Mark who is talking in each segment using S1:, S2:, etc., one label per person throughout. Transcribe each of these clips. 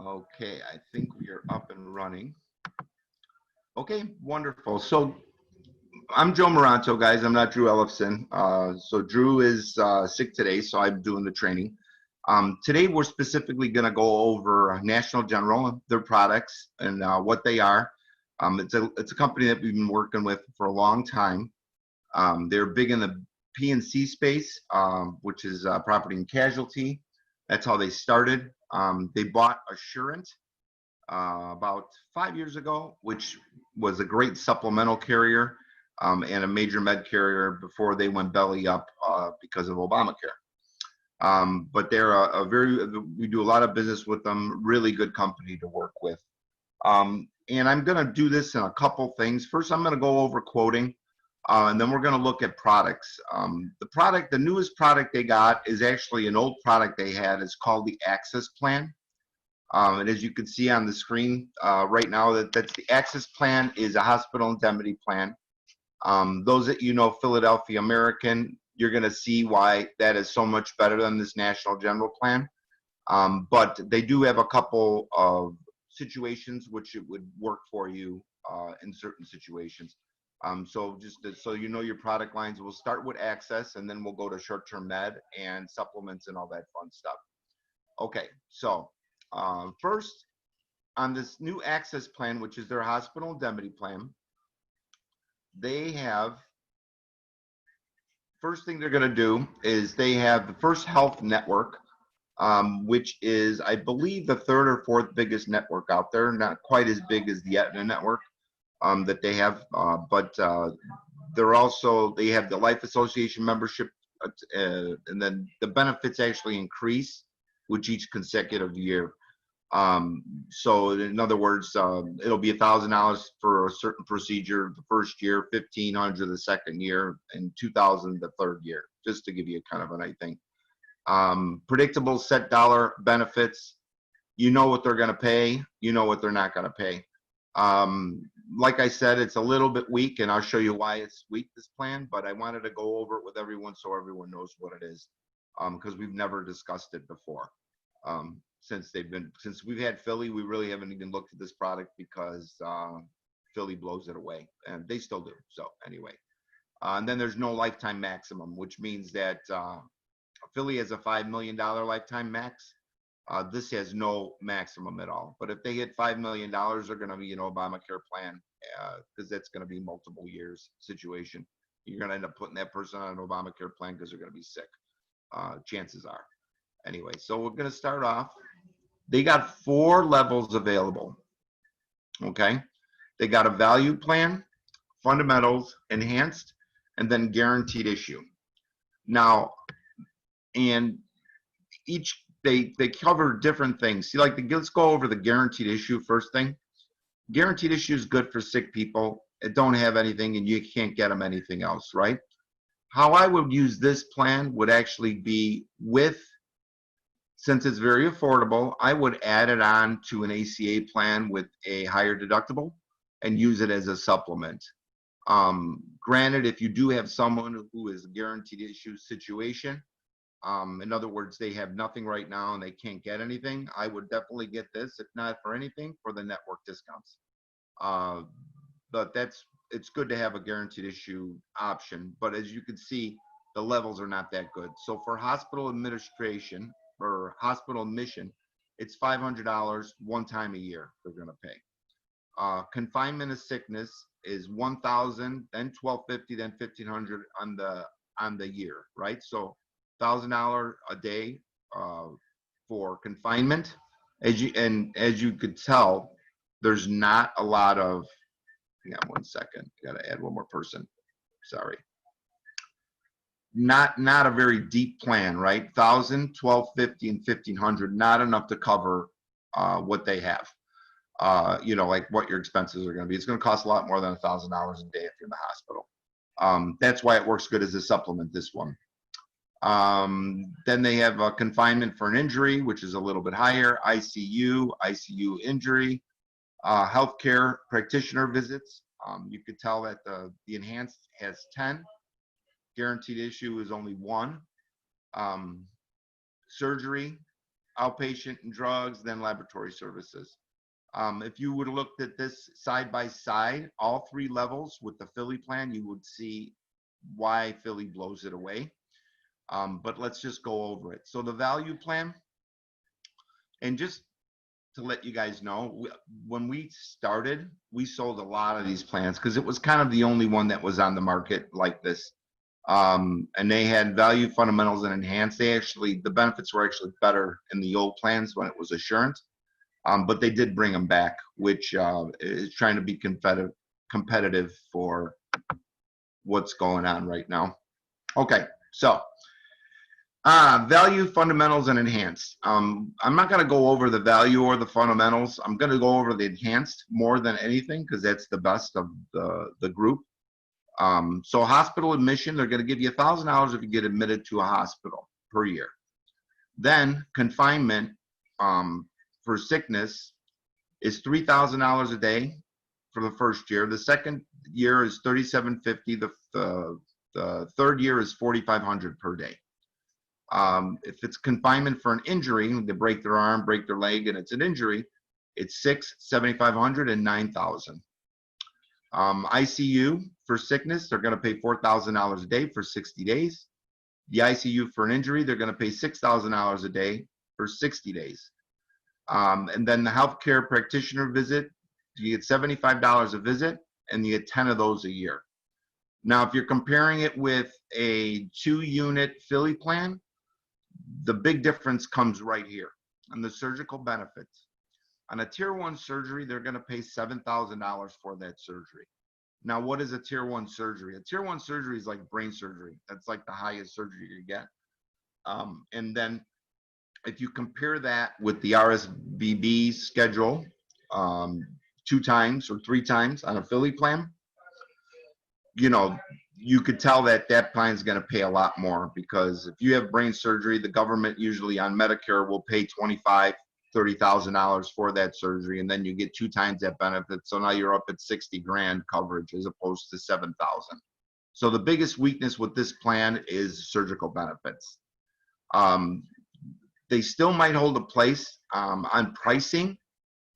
S1: Okay, I think we are up and running. Okay, wonderful. So I'm Joe Moranto, guys. I'm not Drew Ellefson. So Drew is sick today, so I'm doing the training. Today we're specifically going to go over National General, their products, and what they are. It's a company that we've been working with for a long time. They're big in the P&C space, which is property and casualty. That's how they started. They bought Assurant about 5 years ago, which was a great supplemental carrier and a major med carrier before they went belly up because of Obamacare. But they're we do a lot of business with them, really good company to work with. And I'm going to do this in a couple things. First, I'm going to go over quoting, and then we're going to look at products. The newest product they got is actually an old product they had. It's called the Access Plan. And as you can see on the screen right now, that's the Access Plan is a hospital indemnity plan. Those that you know Philadelphia American, you're going to see why that is so much better than this National General plan. But they do have a couple of situations which it would work for you in certain situations. So just so you know your product lines, we'll start with Access, and then we'll go to short-term med and supplements and all that fun stuff. Okay, so first, on this new Access plan, which is their hospital indemnity plan, they have, first thing they're going to do is they have the First Health Network, which is, I believe, the third or fourth biggest network out there, not quite as big as the Aetna network that they have, but they have the Life Association membership, and then the benefits actually increase with each consecutive year. So in other words, it'll be $1,000 for a certain procedure the first year, $1,500 the second year, and $2,000 the third year, just to give you kind of an idea. Predictable set dollar benefits. You know what they're going to pay. You know what they're not going to pay. Like I said, it's a little bit weak, and I'll show you why it's weak, this plan, but I wanted to go over it with everyone so everyone knows what it is, because we've never discussed it before. Since we've had Philly, we really haven't even looked at this product because Philly blows it away, and they still do. So anyway, and then there's no lifetime maximum, which means that Philly has a $5 million lifetime max. This has no maximum at all. But if they hit $5 million, they're going to be an Obamacare plan, because that's going to be multiple years situation. You're going to end up putting that person on an Obamacare plan because they're going to be sick. Chances are. Anyway, so we're going to start off. They got 4 levels available. Okay, they got a value plan, fundamentals, enhanced, and then guaranteed issue. Now, and each they cover different things. See, let's go over the guaranteed issue first thing. Guaranteed issue is good for sick people that don't have anything and you can't get them anything else, right? How I would use this plan would actually be since it's very affordable, I would add it on to an ACA plan with a higher deductible and use it as a supplement. Granted, if you do have someone who is a guaranteed issue situation, in other words, they have nothing right now and they can't get anything, I would definitely get this, if not for anything, for the network discounts. But it's good to have a guaranteed issue option, but as you can see, the levels are not that good. So for hospital administration or hospital admission, it's $500 one time a year they're going to pay. Confinement of sickness is $1,000, then $1,250, then $1,500 on the year, right? So $1,000 a day for confinement. As you could tell, there's not a lot of. Hang on 1 second. Got to add one more person. Sorry. Not a very deep plan, right? $1,000, $1,250, and $1,500. Not enough to cover what they have. Like what your expenses are going to be. It's going to cost a lot more than $1,000 a day if you're in the hospital. That's why it works good as a supplement. This one. Then they have a confinement for an injury, which is a little bit higher. ICU injury, healthcare practitioner visits. You could tell that the enhanced has 10. Guaranteed issue is only 1. Surgery, outpatient and drugs, then laboratory services. If you would have looked at this side by side, all three levels with the Philly plan, you would see why Philly blows it away. But let's just go over it. So the value plan, and just to let you guys know, when we started, we sold a lot of these plans because it was kind of the only one that was on the market like this. And they had value, fundamentals, and enhanced. The benefits were actually better in the old plans when it was Assurant. But they did bring them back, which is trying to be competitive for what's going on right now. Okay, so value, fundamentals, and enhanced. I'm not going to go over the value or the fundamentals. I'm going to go over the enhanced more than anything because that's the best of the group. So hospital admission, they're going to give you $1,000 if you get admitted to a hospital per year. Then confinement for sickness is $3,000 a day for the first year. The second year is $3,750. The third year is $4,500 per day. If it's confinement for an injury, they break their arm, break their leg, and it's an injury, it's $6,000, $7,500, and $9,000. ICU for sickness, they're going to pay $4,000 a day for 60 days. The ICU for an injury, they're going to pay $6,000 a day for 60 days. And then the healthcare practitioner visit, you get $75 a visit, and you get 10 of those a year. Now, if you're comparing it with a 2-unit Philly plan, the big difference comes right here on the surgical benefits. On a tier 1 surgery, they're going to pay $7,000 for that surgery. Now, what is a tier 1 surgery? A tier 1 surgery is like brain surgery. That's like the highest surgery you get. And then if you compare that with the RSVB schedule, 2 times or 3 times on a Philly plan, you know, you could tell that that plan is going to pay a lot more, because if you have brain surgery, the government usually on Medicare will pay $25,000, $30,000 for that surgery, and then you get 2 times that benefit. So now you're up at 60 grand coverage as opposed to 7,000. So the biggest weakness with this plan is surgical benefits. They still might hold a place on pricing,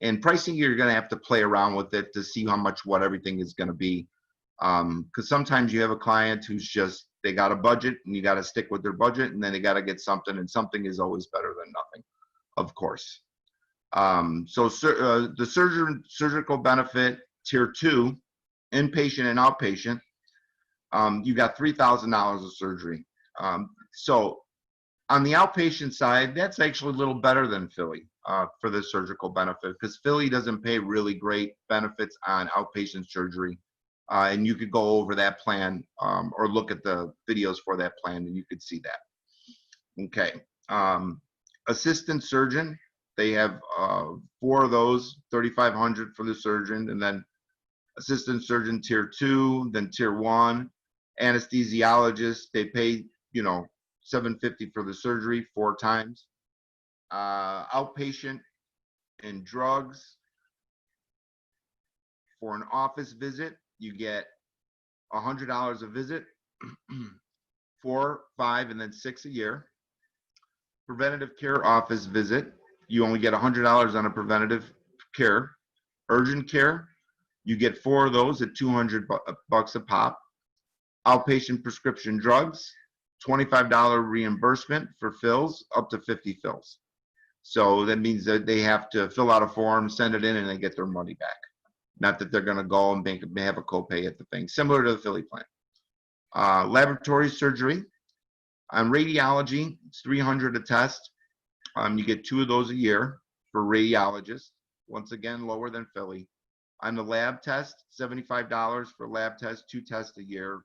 S1: and pricing you're going to have to play around with it to see how much what everything is going to be. Because sometimes you have a client who's just, they got a budget and you got to stick with their budget, and then they got to get something, and something is always better than nothing, of course. So the surgical benefit tier 2, inpatient and outpatient, you got $3,000 of surgery. So on the outpatient side, that's actually a little better than Philly for the surgical benefit, because Philly doesn't pay really great benefits on outpatient surgery. And you could go over that plan or look at the videos for that plan, and you could see that. Okay. Assistant surgeon, they have 4 of those, $3,500 for the surgeon, and then assistant surgeon tier 2, then tier 1. Anesthesiologist, they pay, you know, $750 for the surgery 4 times. Outpatient and drugs, for an office visit, you get $100 a visit, 4, 5, and then 6 a year. Preventative care office visit, you only get $100 on a preventative care. Urgent care, you get 4 of those at $200 a pop. Outpatient prescription drugs, $25 reimbursement for fills, up to 50 fills. So that means that they have to fill out a form, send it in, and they get their money back. Not that they're going to go and have a copay at the thing, similar to the Philly plan. Laboratory surgery. On radiology, it's $300 a test. You get 2 of those a year for radiologists. Once again, lower than Philly. On the lab test, $75 for lab test, 2 tests a year,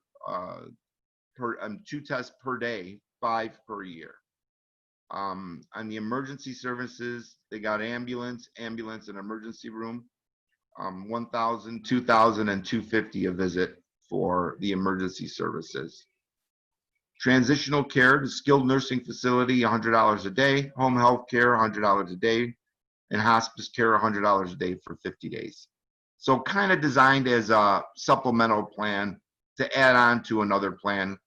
S1: 2 tests per day, 5 per year. On the emergency services, they got ambulance, and emergency room. $1,000, $2,000, and $250 a visit for the emergency services. Transitional care to skilled nursing facility, $100 a day. Home health care, $100 a day. And hospice care, $100 a day for 50 days. So kind of designed as a supplemental plan to add on to another plan.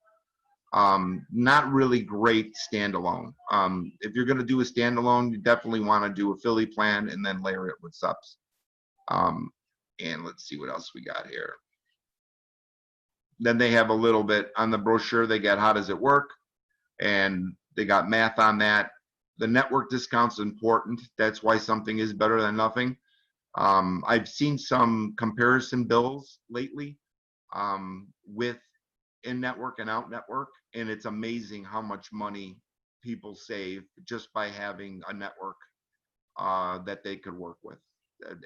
S1: Not really great standalone. If you're going to do a standalone, you definitely want to do a Philly plan and then layer it with subs. And let's see what else we got here. Then they have a little bit on the brochure. They got how does it work, and they got math on that. The network discount's important. That's why something is better than nothing. I've seen some comparison bills lately with in-network and out-network, and it's amazing how much money people save just by having a network that they could work with.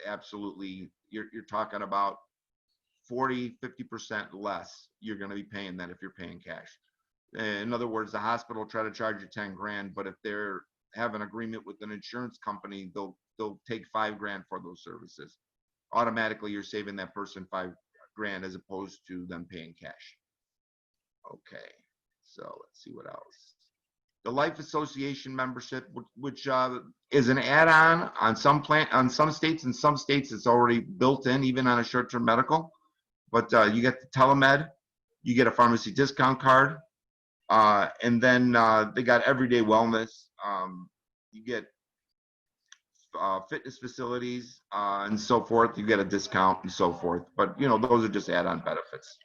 S1: Absolutely, you're talking about 40–50% less you're going to be paying than if you're paying cash. In other words, the hospital try to charge you 10 grand, but if they're have an agreement with an insurance company, they'll take 5 grand for those services. Automatically, you're saving that person 5 grand as opposed to them paying cash. Okay, so let's see what else. The Life Association membership, which is an add-on on some states. In some states, it's already built in, even on a short-term medical. But you get the telemed, you get a pharmacy discount card, and then they got everyday wellness. You get fitness facilities and so forth. You get a discount and so forth. But you know, those are just add-on benefits.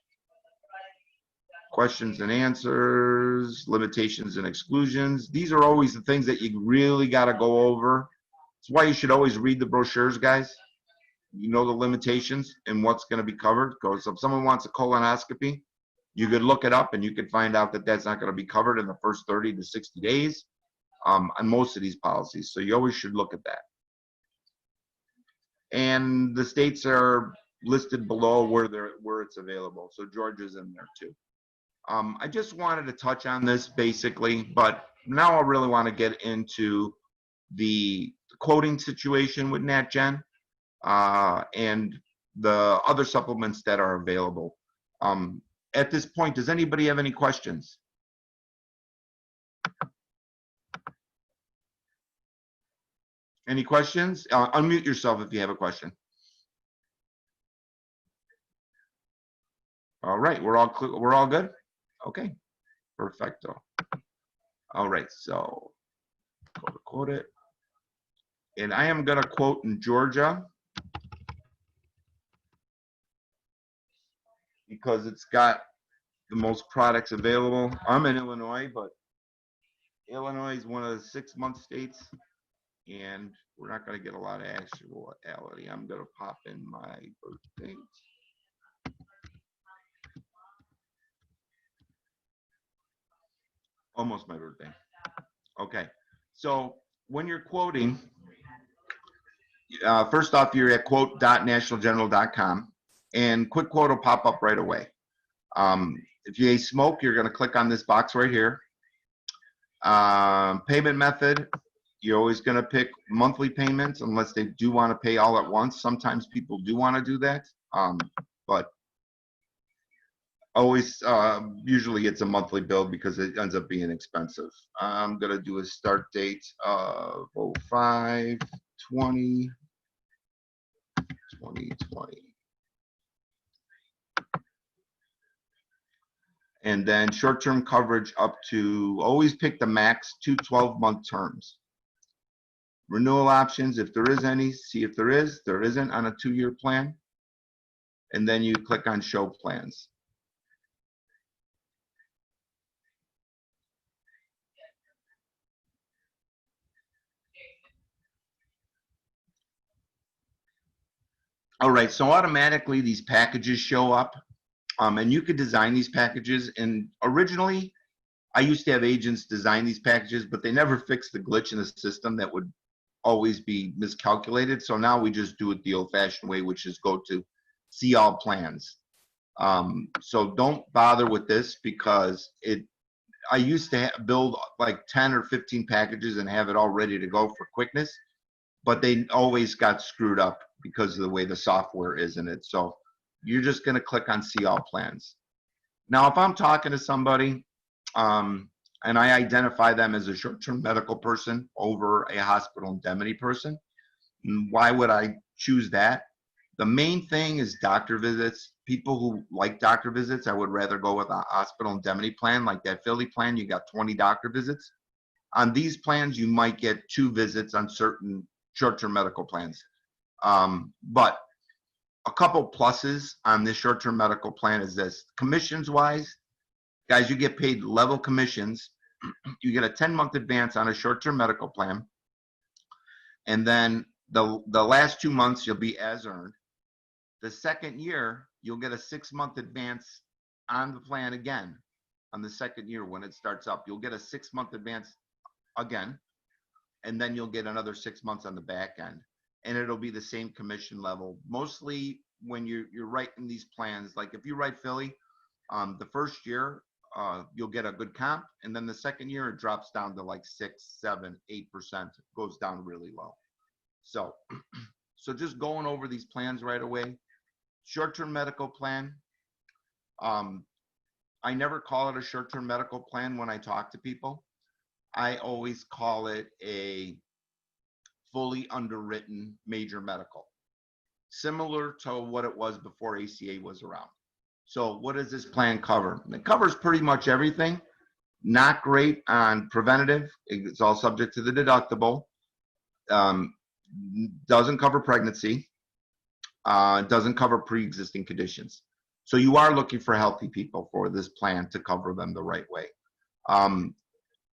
S1: Questions and answers, limitations and exclusions. These are always the things that you really got to go over. That's why you should always read the brochures, guys. You know the limitations and what's going to be covered. Because if someone wants a colonoscopy, you could look it up and you could find out that that's not going to be covered in the first 30 to 60 days on most of these policies. So you always should look at that. And the states are listed below where it's available. So Georgia's in there too. I just wanted to touch on this basically, but now I really want to get into the quoting situation with NatGen and the other supplements that are available. At this point, does anybody have any questions? Any questions? Unmute yourself if you have a question. All right, we're all good? Okay, perfecto. All right, so go to quote it. And I am going to quote in Georgia because it's got the most products available. I'm in Illinois, but Illinois is one of the 6-month states, and we're not going to get a lot of actuality. I'm going to pop in my birth date. Almost my birthday. Okay, so when you're quoting, first off, you're at quote.nationalgeneral.com, and quick quote will pop up right away. If you smoke, you're going to click on this box right here. Payment method, you're always going to pick monthly payments unless they do want to pay all at once. Sometimes people do want to do that, but always usually it's a monthly bill because it ends up being expensive. I'm going to do a start date of 05/20/2020. And then short-term coverage up to, always pick the max 2 12-month terms. Renewal options, if there is any, see if there is. There isn't on a 2-year plan. And then you click on show plans. All right, so automatically these packages show up, and you could design these packages. And originally, I used to have agents design these packages, but they never fixed the glitch in the system that would always be miscalculated. So now we just do it the old-fashioned way, which is go to see all plans. So don't bother with this because I used to build like 10 or 15 packages and have it all ready to go for quickness, but they always got screwed up because of the way the software is in it. So you're just going to click on see all plans. Now, if I'm talking to somebody and I identify them as a short-term medical person over a hospital indemnity person, why would I choose that? The main thing is doctor visits. People who like doctor visits, I would rather go with a hospital indemnity plan like that Philly plan. You got 20 doctor visits. On these plans, you might get 2 visits on certain short-term medical plans. But a couple pluses on this short-term medical plan is this. Commissions wise, guys, you get paid level commissions. You get a 10-month advance on a short-term medical plan. And then the last 2 months, you'll be as earned. The second year, you'll get a 6-month advance on the plan again. On the second year when it starts up, you'll get a 6-month advance again. And then you'll get another 6 months on the back end. And it'll be the same commission level. Mostly when you're writing these plans, like if you write Philly, the first year, you'll get a good comp. And then the second year, it drops down to like 6, 7, 8%. It goes down really low. So, so just going over these plans right away. Short-term medical plan. I never call it a short-term medical plan when I talk to people. I always call it a fully underwritten major medical, similar to what it was before ACA was around. So what does this plan cover? It covers pretty much everything. Not great on preventative. It's all subject to the deductible. Doesn't cover pregnancy. Doesn't cover pre-existing conditions. So you are looking for healthy people for this plan to cover them the right way.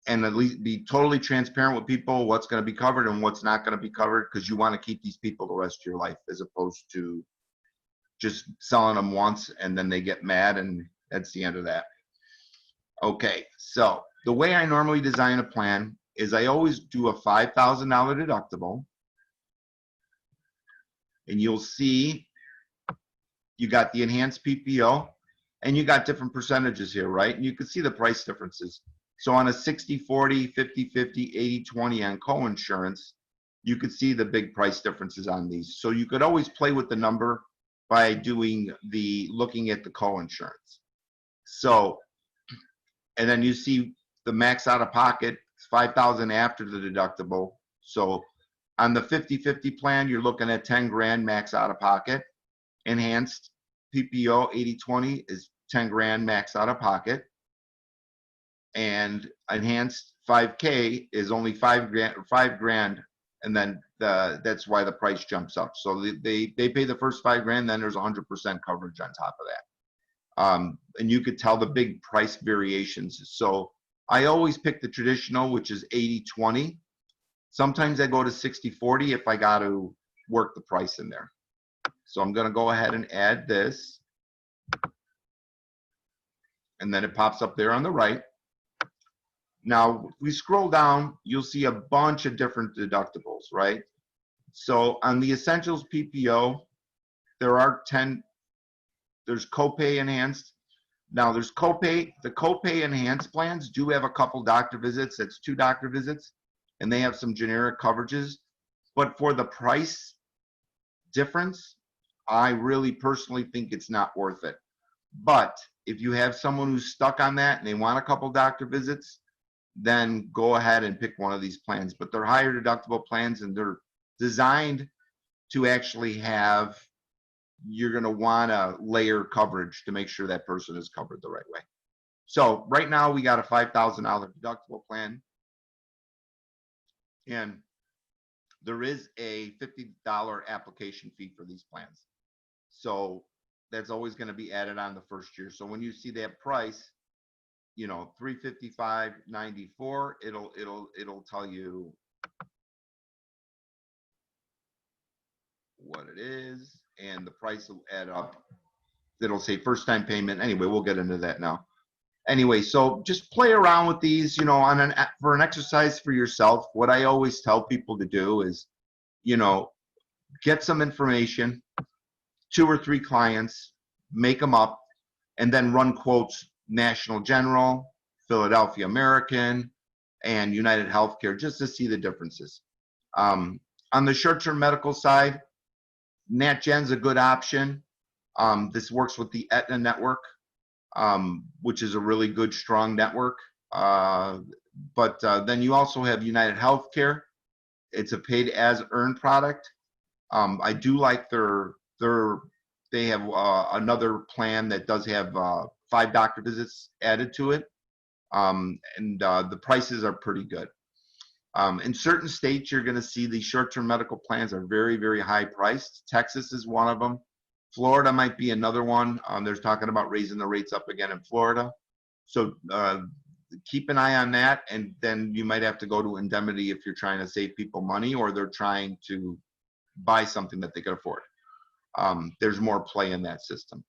S1: And at least be totally transparent with people what's going to be covered and what's not going to be covered, because you want to keep these people the rest of your life, as opposed to just selling them once and then they get mad and that's the end of that. Okay, so the way I normally design a plan is I always do a $5,000 deductible. And you'll see you got the enhanced PPO and you got different percentages here, right? And you can see the price differences. So on a 60-40, 50-50, 80-20 on co-insurance, you could see the big price differences on these. So you could always play with the number by looking at the co-insurance. So, and then you see the max out of pocket, $5,000 after the deductible. So on the 50-50 plan, you're looking at 10 grand max out of pocket. Enhanced PPO 80-20 is 10 grand max out of pocket. And enhanced 5K is only 5 grand, and then that's why the price jumps up. So they pay the first 5 grand, then there's 100% coverage on top of that. And you could tell the big price variations. So I always pick the traditional, which is 80-20. Sometimes I go to 60-40 if I got to work the price in there. So I'm going to go ahead and add this. And then it pops up there on the right. Now, if we scroll down, you'll see a bunch of different deductibles, right? So on the Essentials PPO, there are 10, there's copay enhanced. Now there's copay, the copay enhanced plans do have a couple doctor visits. That's 2 doctor visits, and they have some generic coverages. But for the price difference, I really personally think it's not worth it. But if you have someone who's stuck on that and they want a couple doctor visits, then go ahead and pick one of these plans. But they're higher deductible plans, and they're designed to actually have, you're going to want to layer coverage to make sure that person is covered the right way. So right now we got a $5,000 deductible plan, and there is a $50 application fee for these plans. So that's always going to be added on the first year. So when you see that price, you know, $355.94, it'll tell you what it is, and the price will add up. It'll say first time payment. Anyway, we'll get into that now. Anyway, so just play around with these, you know, for an exercise for yourself. What I always tell people to do is, you know, get some information, 2 or 3 clients, make them up, and then run quotes, National General, Philadelphia American, and United Healthcare, just to see the differences. On the short-term medical side, NatGen's a good option. This works with the Aetna network, which is a really good, strong network. But then you also have United Healthcare. It's a paid as earned product. I do like their they have another plan that does have 5 doctor visits added to it, and the prices are pretty good. In certain states, you're going to see the short-term medical plans are very, very high priced. Texas is one of them. Florida might be another one. There's talking about raising the rates up again in Florida. So keep an eye on that, and then you might have to go to indemnity if you're trying to save people money or they're trying to buy something that they can afford. There's more play in that system.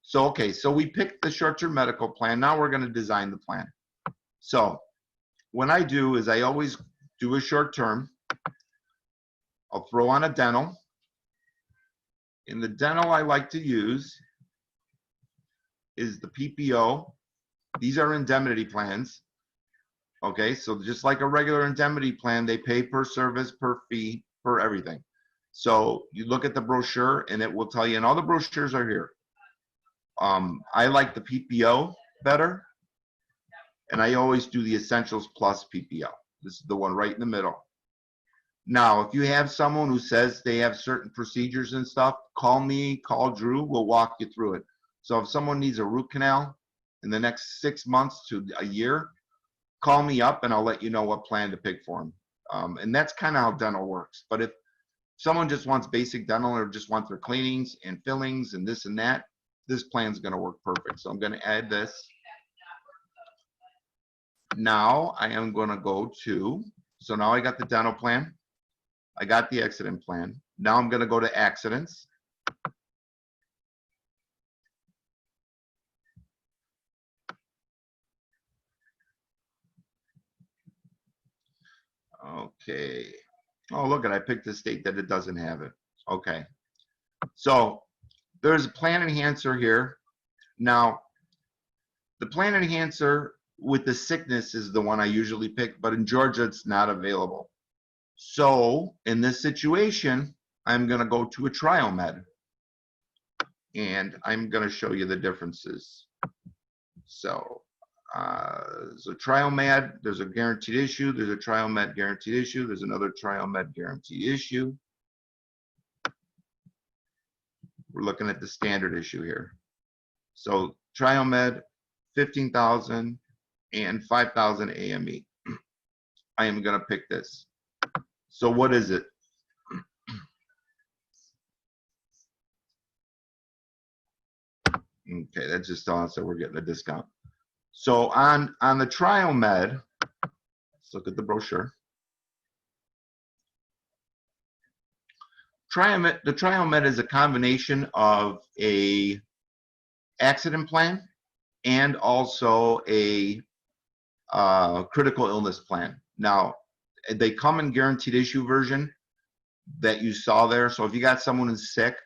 S1: So, okay, so we picked the short-term medical plan. Now we're going to design the plan. So what I do is I always do a short-term. I'll throw on a dental. In the dental I like to use is the PPO. These are indemnity plans. Okay, so just like a regular indemnity plan, they pay per service, per fee, per everything. So you look at the brochure and it will tell you, and all the brochures are here. I like the PPO better, and I always do the Essentials Plus PPO. This is the one right in the middle. Now, if you have someone who says they have certain procedures and stuff, call me, call Drew, we'll walk you through it. So if someone needs a root canal in the next 6 months to a year, call me up and I'll let you know what plan to pick for them. And that's kind of how dental works. But if someone just wants basic dental or just wants their cleanings and fillings and this and that, this plan's going to work perfect. So I'm going to add this. Now I am going to go to, so now I got the dental plan. I got the accident plan. Now I'm going to go to accidents. Okay. Oh, look at, I picked a state that it doesn't have it. Okay. So there's a plan enhancer here. Now, the plan enhancer with the sickness is the one I usually pick, but in Georgia, it's not available. So in this situation, I'm going to go to a TrialMed, and I'm going to show you the differences. So TrialMed, there's a guaranteed issue, there's a TrialMed guaranteed issue, there's another TrialMed guaranteed issue. We're looking at the standard issue here. So TrialMed, 15,000 and 5,000 AME. I am going to pick this. So what is it? Okay, that's just telling us that we're getting a discount. So on the TrialMed, let's look at the brochure. The TrialMed is a combination of a accident plan and also a critical illness plan. Now, they come in guaranteed issue version that you saw there. So if you got someone who's sick,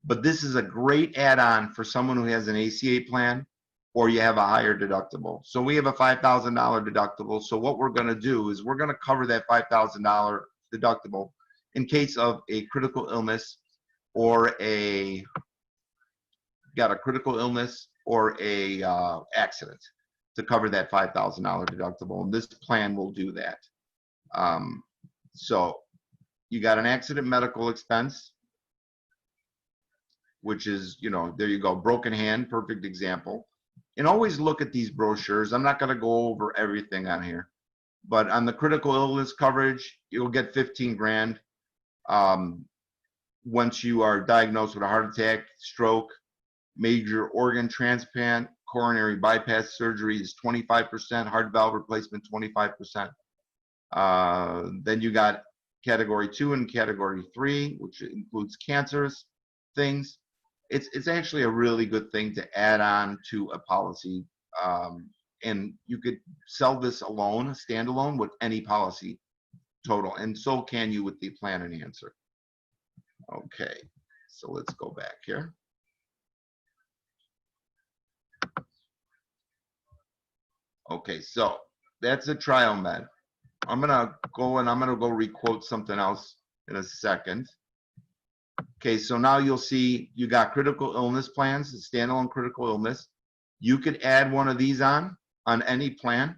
S1: but this is a great add-on for someone who has an ACA plan or you have a higher deductible. So we have a $5,000 deductible. So what we're going to do is we're going to cover that $5,000 deductible in case of a critical illness or got a critical illness or a accident to cover that $5,000 deductible. And this plan will do that. So you got an accident medical expense, which is, you know, there you go, broken hand, perfect example. And always look at these brochures. I'm not going to go over everything on here, but on the critical illness coverage, you'll get 15 grand. Once you are diagnosed with a heart attack, stroke, major organ transplant, coronary bypass surgery is 25%, heart valve replacement 25%. Then you got category 2 and category 3, which includes cancers, things. It's actually a really good thing to add on to a policy. And you could sell this alone, standalone, with any policy total, and so can you with the plan enhancer. Okay, so let's go back here. Okay, so that's a TrialMed. I'm gonna go and I'm gonna go requote something else in a second. Okay, so now you'll see you got critical illness plans, standalone critical illness. You could add one of these on any plan.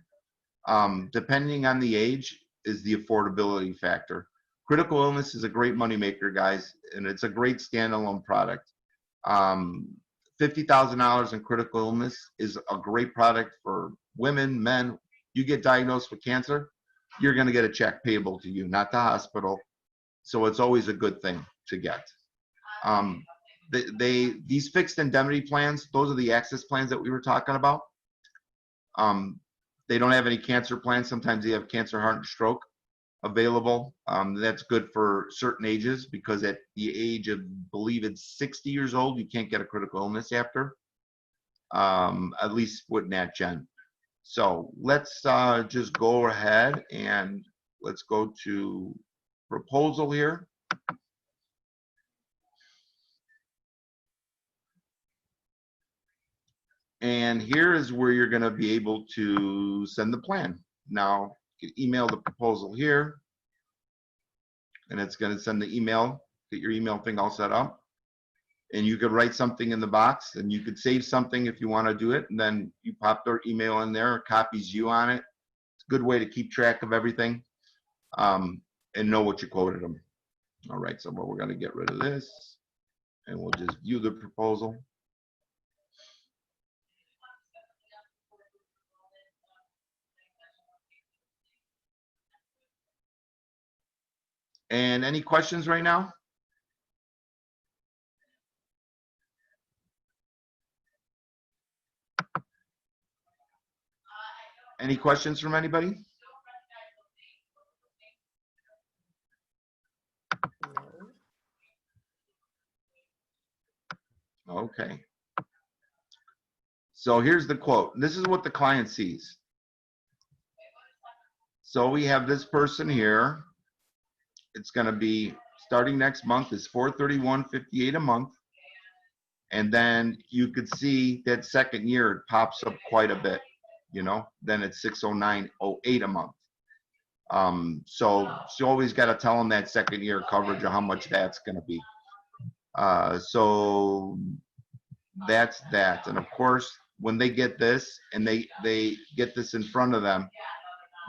S1: Depending on the age is the affordability factor. Critical illness is a great moneymaker, guys, and it's a great standalone product. $50,000 in critical illness is a great product for women, men. You get diagnosed with cancer, you're going to get a check payable to you, not the hospital. So it's always a good thing to get. These fixed indemnity plans, those are the access plans that we were talking about. They don't have any cancer plans. Sometimes they have cancer, heart, and stroke available. That's good for certain ages, because at the age of, I believe it's 60 years old, you can't get a critical illness after, at least with NatGen. So let's just go ahead and let's go to proposal here. And here is where you're going to be able to send the plan. Now, you can email the proposal here, and it's going to send the email, get your email thing all set up. And you could write something in the box, and you could save something if you want to do it, and then you pop their email in there, it copies you on it. It's a good way to keep track of everything, and know what you quoted them. All right, so we're going to get rid of this, and we'll just view the proposal. And any questions right now? Any questions from anybody? Okay. So here's the quote. This is what the client sees. So we have this person here. It's going to be starting next month is $431.58 a month. And then you could see that second year it pops up quite a bit, you know, then it's $609.08 a month. So you always got to tell them that second year coverage or how much that's going to be. So that's that. And of course, when they get this and they get this in front of them,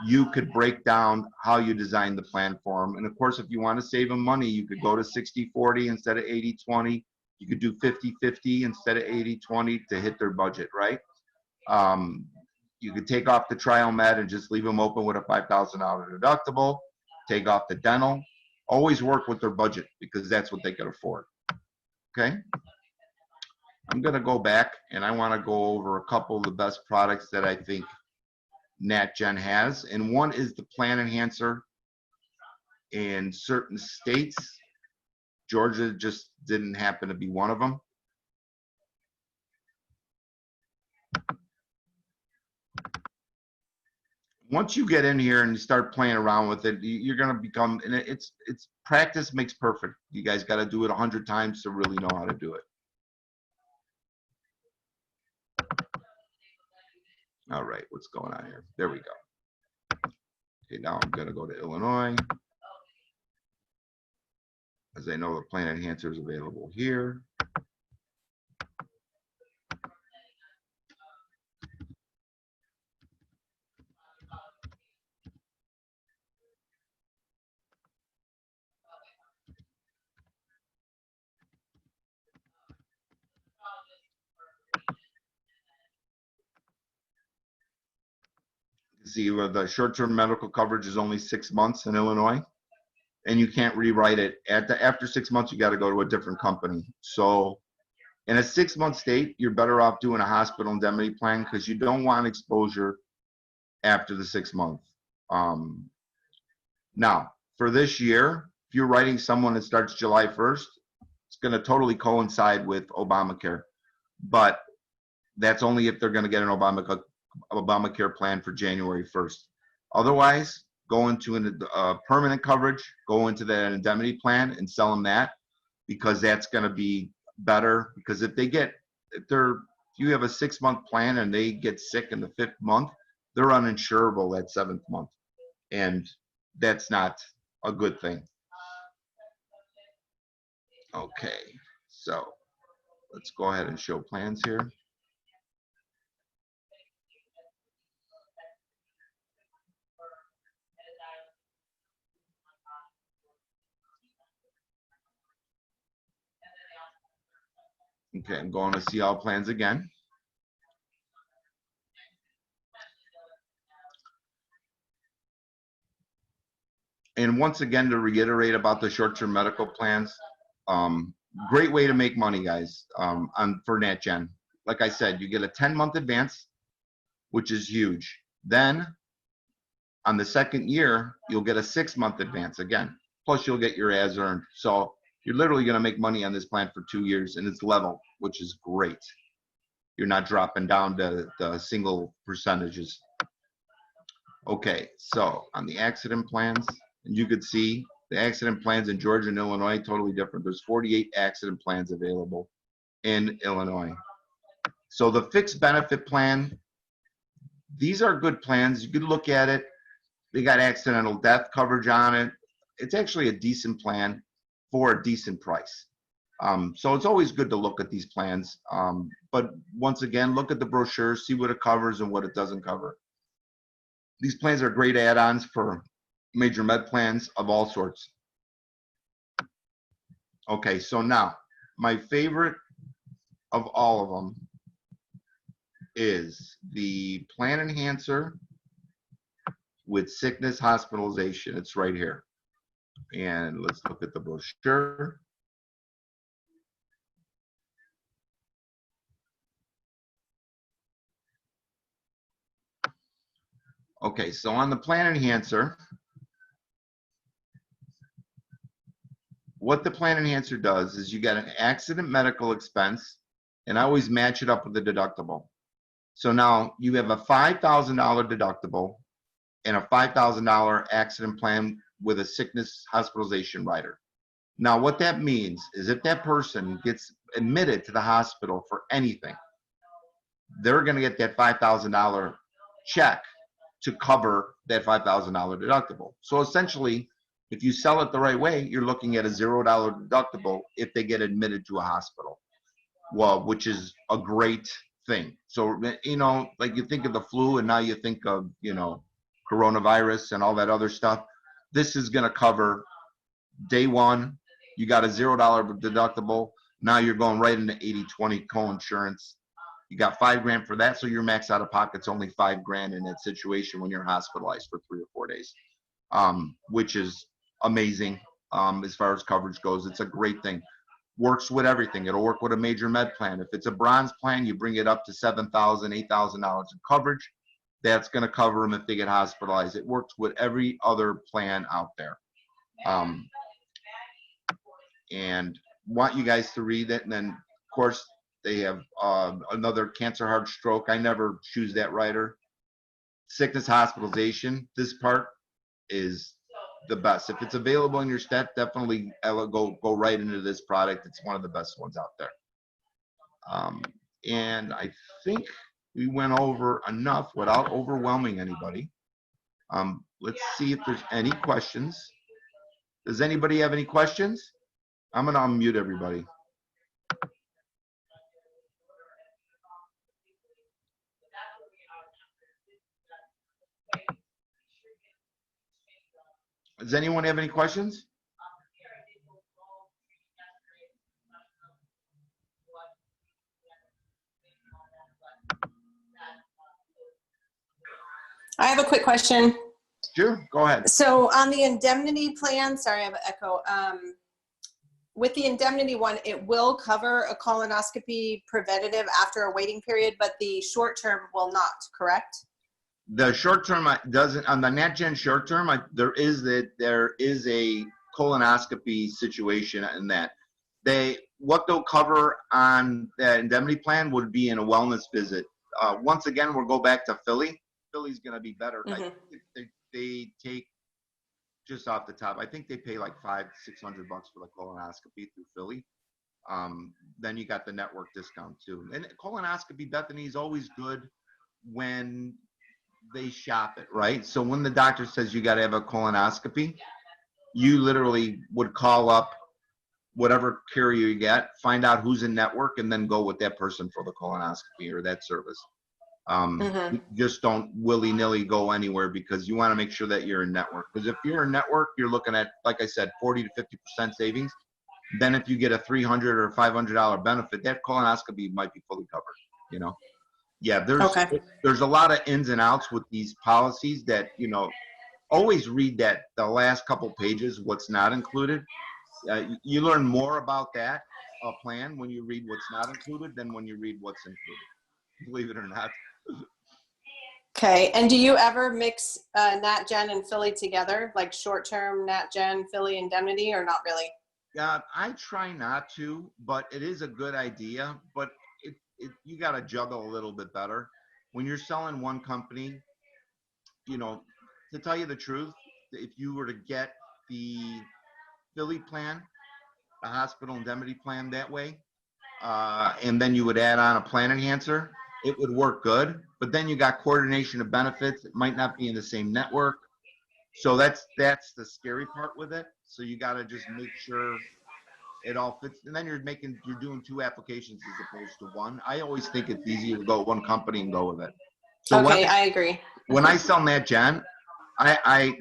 S1: you could break down how you design the plan for them. And of course, if you want to save them money, you could go to 60-40 instead of 80-20. You could do 50-50 instead of 80-20 to hit their budget, right? You could take off the trial med and just leave them open with a $5,000 deductible, take off the dental. Always work with their budget, because that's what they can afford. Okay? I'm going to go back and I want to go over a couple of the best products that I think NatGen has. And one is the Plan Enhancer in certain states. Georgia just didn't happen to be one of them. Once you get in here and you start playing around with it, you're going to become, and it's practice makes perfect. You guys got to do it 100 times to really know how to do it. All right, what's going on here? There we go. Okay, now I'm going to go to Illinois, as I know the Plan Enhancer is available here. See, the short-term medical coverage is only 6 months in Illinois, and you can't rewrite it. After 6 months, you got to go to a different company. So in a 6-month state, you're better off doing a hospital indemnity plan, because you don't want exposure after the 6 month. Now, for this year, if you're writing someone that starts July 1st, it's going to totally coincide with Obamacare. But that's only if they're going to get an Obamacare plan for January 1st. Otherwise, go into a permanent coverage, go into that indemnity plan and sell them that, because that's going to be better. Because if you have a 6-month plan and they get sick in the 5th month, they're uninsurable that 7th month. And that's not a good thing. Okay, so let's go ahead and show plans here. Okay, I'm going to see all plans again. And once again, to reiterate about the short-term medical plans, great way to make money, guys, for NatGen. Like I said, you get a 10-month advance, which is huge. Then on the second year, you'll get a 6-month advance again. Plus, you'll get your as earned. So you're literally going to make money on this plan for 2 years, and it's level, which is great. You're not dropping down to the single percentages. Okay, so on the accident plans, and you could see the accident plans in Georgia and Illinois totally different. There's 48 accident plans available in Illinois. So the fixed benefit plan, these are good plans. You could look at it. They got accidental death coverage on it. It's actually a decent plan for a decent price. So it's always good to look at these plans. But once again, look at the brochure, see what it covers and what it doesn't cover. These plans are great add-ons for major med plans of all sorts. Okay, so now my favorite of all of them is the plan enhancer with sickness hospitalization. It's right here. And let's look at the brochure. Okay, so on the plan enhancer, what the plan enhancer does is you get an accident medical expense, and I always match it up with the deductible. So now you have a $5,000 deductible and a $5,000 accident plan with a sickness hospitalization rider. Now what that means is if that person gets admitted to the hospital for anything, they're going to get that $5,000 check to cover that $5,000 deductible. So essentially, if you sell it the right way, you're looking at a $0 deductible if they get admitted to a hospital. Well, which is a great thing. So, you know, like you think of the flu and now you think of, you know, coronavirus and all that other stuff. This is going to cover day one. You got a $0 deductible. Now you're going right into 80/20 co-insurance. You got $5,000 for that, so your max out of pocket's only $5,000 in that situation when you're hospitalized for 3 or 4 days, which is amazing as far as coverage goes. It's a great thing. Works with everything. It'll work with a major med plan. If it's a bronze plan, you bring it up to $7,000, $8,000 in coverage. That's going to cover them if they get hospitalized. It works with every other plan out there. And want you guys to read it. And then, of course, they have another cancer, heart, stroke. I never choose that rider. Sickness hospitalization. This part is the best. If it's available in your stat, definitely go right into this product. It's one of the best ones out there. And I think we went over enough without overwhelming anybody. Let's see if there's any questions. Does anybody have any questions? I'm going to unmute everybody. Does anyone have any questions?
S2: I have a quick question.
S1: Sure, go ahead.
S2: So on the indemnity plan, sorry, I have an echo. With the indemnity one, it will cover a colonoscopy preventative after a waiting period, but the short term will not, correct?
S1: The short term doesn't. On the NatGen short term, there is a colonoscopy situation in that what they'll cover on the indemnity plan would be in a wellness visit. Once again, we'll go back to Philly. Philly's going to be better.
S2: Mm-hmm.
S1: They take, just off the top, I think they pay like $500-600 for the colonoscopy through Philly. Then you got the network discount too. And colonoscopy, Bethany, is always good when they shop it, right? So when the doctor says you got to have a colonoscopy, you literally would call up whatever carrier you get, find out who's in network, and then go with that person for the colonoscopy or that service. Just don't willy-nilly go anywhere, because you want to make sure that you're in network. Because if you're in network, you're looking at, like I said, 40 to 50% savings. Then if you get a $300 or $500 benefit, that colonoscopy might be fully covered, you know? Yeah,
S2: Okay.
S1: there's a lot of ins and outs with these policies that, you know, always read that the last couple pages, what's not included. You learn more about that plan when you read what's not included than when you read what's included, believe it or not.
S2: Okay, and do you ever mix NatGen and Philly together, like short-term NatGen, Philly indemnity, or not really?
S1: I try not to, but it is a good idea. But you got to juggle a little bit better. When you're selling one company, you know, to tell you the truth, if you were to get the Philly plan, a hospital indemnity plan that way, and then you would add on a plan enhancer, it would work good. But then you got coordination of benefits. It might not be in the same network. So that's the scary part with it. So you got to just make sure it all fits. And then you're doing two applications as opposed to one. I always think it's easier to go with one company and go with it. So
S2: Okay, I agree.
S1: when I sell NatGen,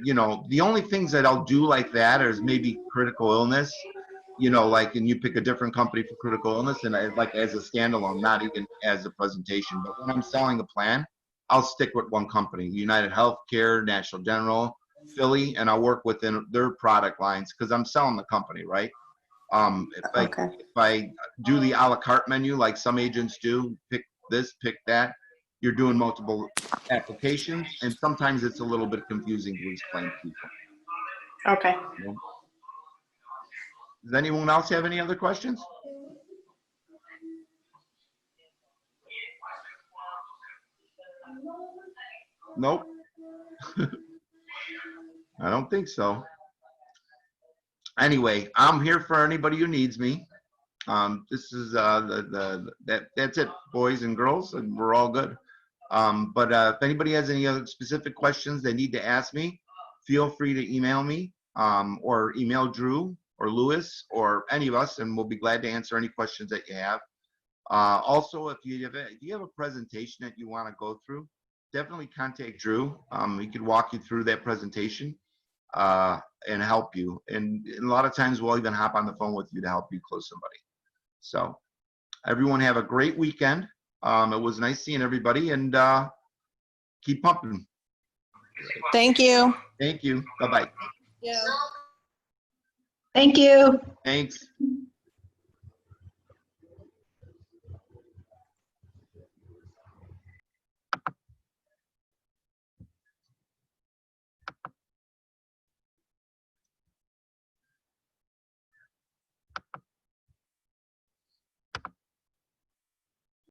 S1: you know, the only things that I'll do like that is maybe critical illness, you know, like, and you pick a different company for critical illness, and like as a standalone, not even as a presentation. But when I'm selling a plan, I'll stick with one company: United Healthcare, National General, Philly, and I'll work within their product lines because I'm selling the company, right?
S2: Okay.
S1: If I do the a la carte menu like some agents do, pick this, pick that, you're doing multiple applications, and sometimes it's a little bit confusing to explain to people.
S2: Okay.
S1: You know? Does anyone else have any other questions? Nope. I don't think so. Anyway, I'm here for anybody who needs me. This is that's it, boys and girls, and we're all good. But if anybody has any other specific questions they need to ask me, feel free to email me or email Drew or Lewis or any of us, and we'll be glad to answer any questions that you have. Also, if you have a presentation that you want to go through, definitely contact Drew. He could walk you through that presentation and help you. And a lot of times we'll even hop on the phone with you to help you close somebody. So everyone have a great weekend. It was nice seeing everybody, and keep pumping.
S2: Thank you.
S1: Thank you. Bye-bye.
S2: Yeah.
S3: Thank you.
S1: Thanks.